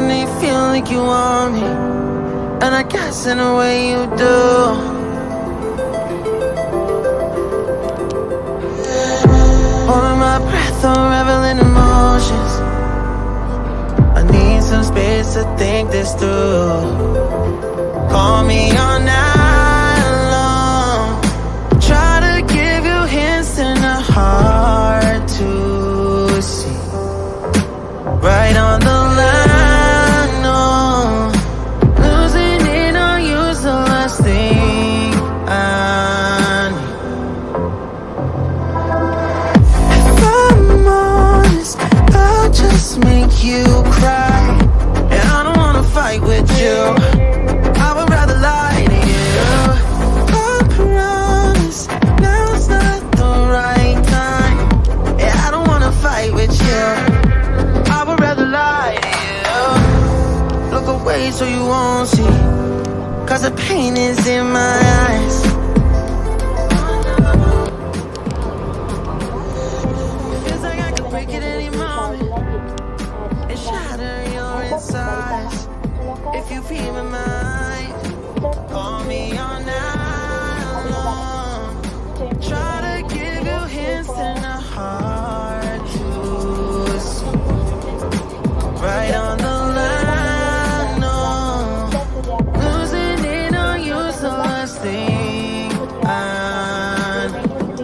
I know you feel like you want me, and I guess in a way you do. Holding my breath, unraveling emotions. I need some space to think this through. Call me all night long. Try to give you hints and a hard to see. Right on the line, no. Losing it on you's the last thing I need. If I'm honest, I'll just make you cry. And I don't wanna fight with you, I would rather lie to you. I promise, now's not the right time. Yeah, I don't wanna fight with you, I would rather lie to you. Look away so you won't see, cause the pain is in my eyes. Feels like I could break it any moment and shatter your insides. If you feel my mind, call me all night long. Try to give you hints and a hard to see. Right on the line, no. Losing it on you's the last thing I need.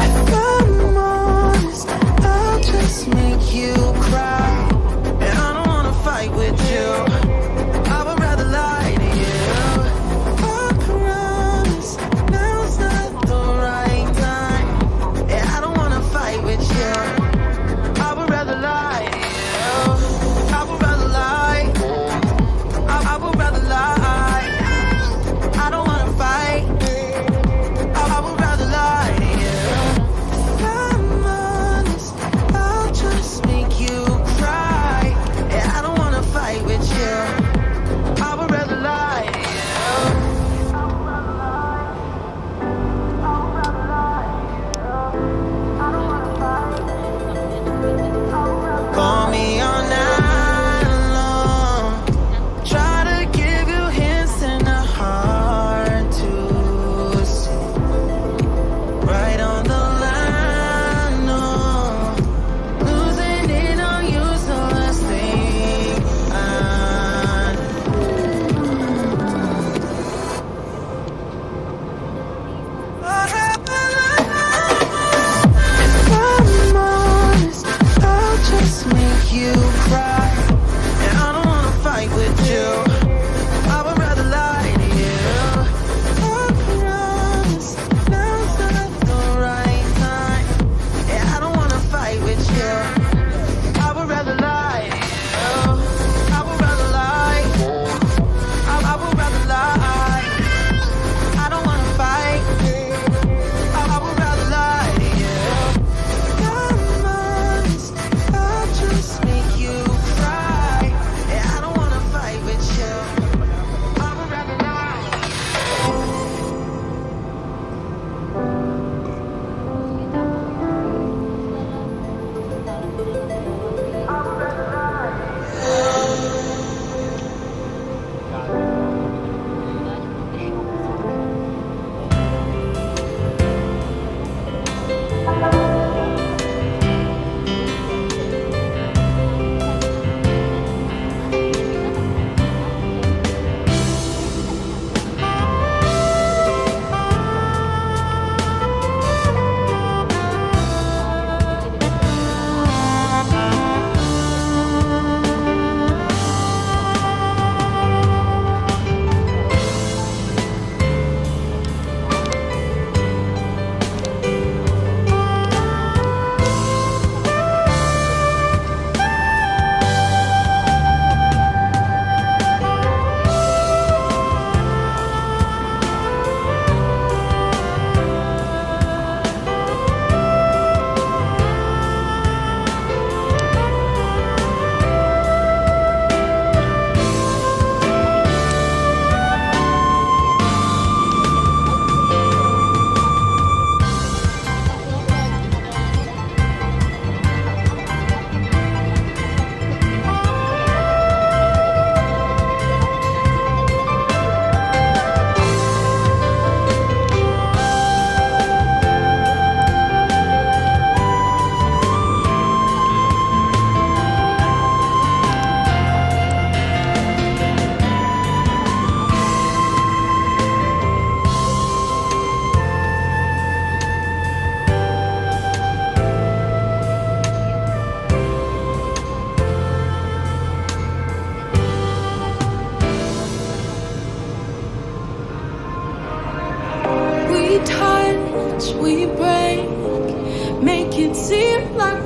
If I'm honest, I'll just make you cry. And I don't wanna fight with you,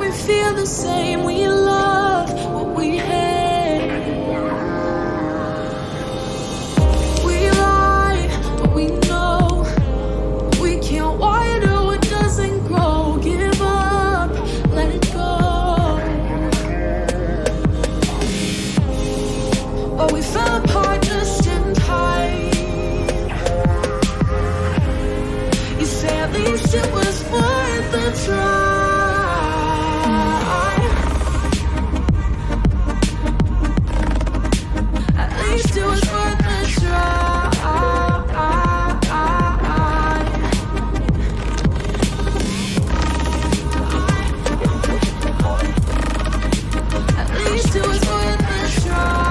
we feel the same. We love what we hate. We lie, but we know we can't water what doesn't grow. Give up, let it go. But we fell apart just in time. You say at least it was worth the try. At least it was worth the try. At least it was worth the try.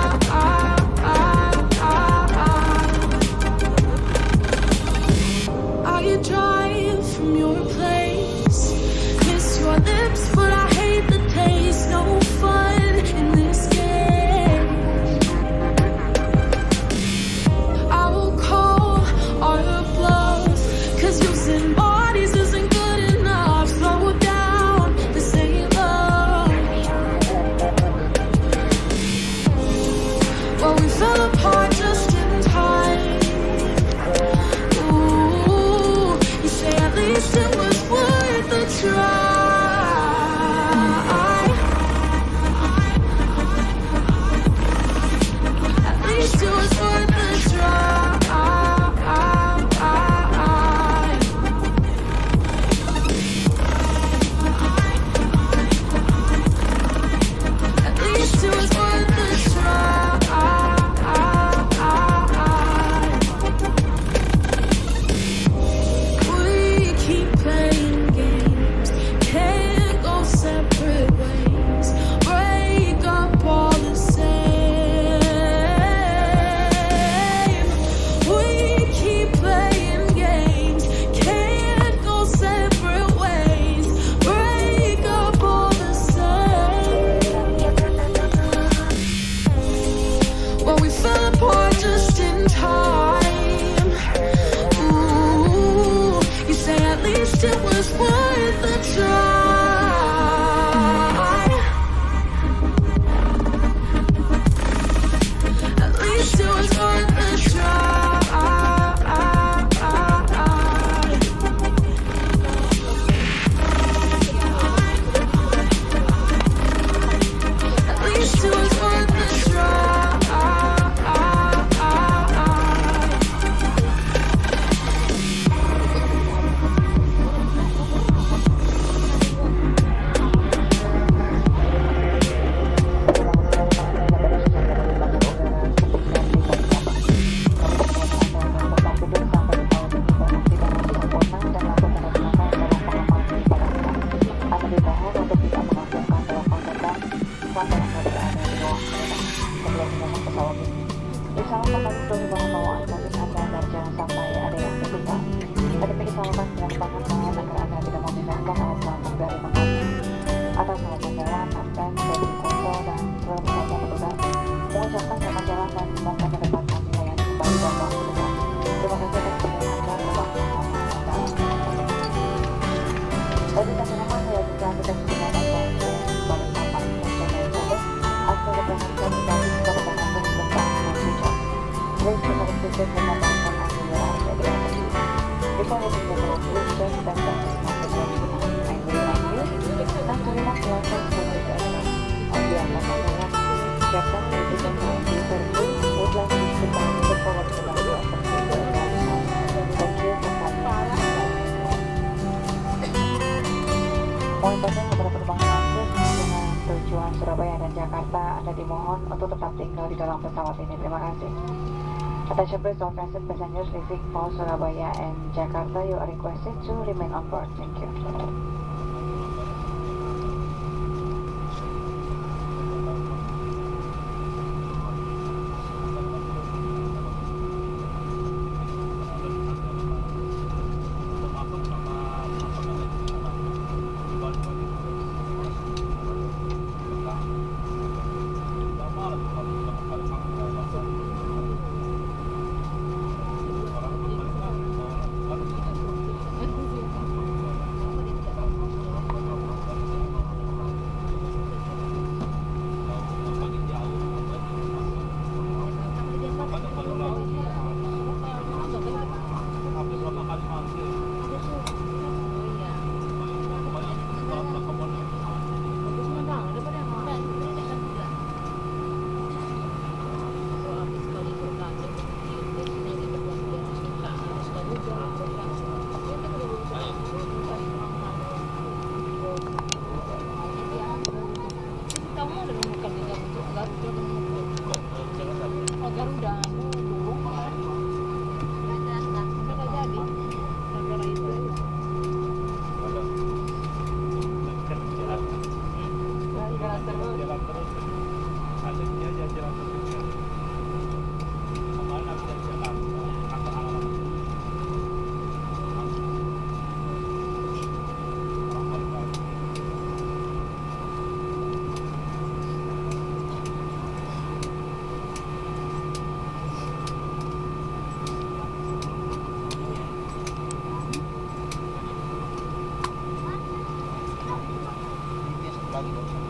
I drive from your place, kiss your lips, but I hate the taste. No fun in this game. I will call our bluff, 'cause using bodies isn't good enough. Slow down, this ain't love. Well, we fell apart just in time. At least it was worth a try. At least it was worth a try. At least it was worth a try. Playing games, can't go separate ways, break up all the same. We keep playing games, can't go separate ways, break up all the same. Well, we fell apart just in time. At least it was worth a try. At least it was worth a try. At least it was worth a try. Surabaya dan Jakarta, Anda dimohon untuk tetap tinggal di dalam pesawat ini. Terima kasih. Attention please, all transit passengers leaving for Surabaya and Jakarta, you are requested to remain on board. Thank you. lagi kan.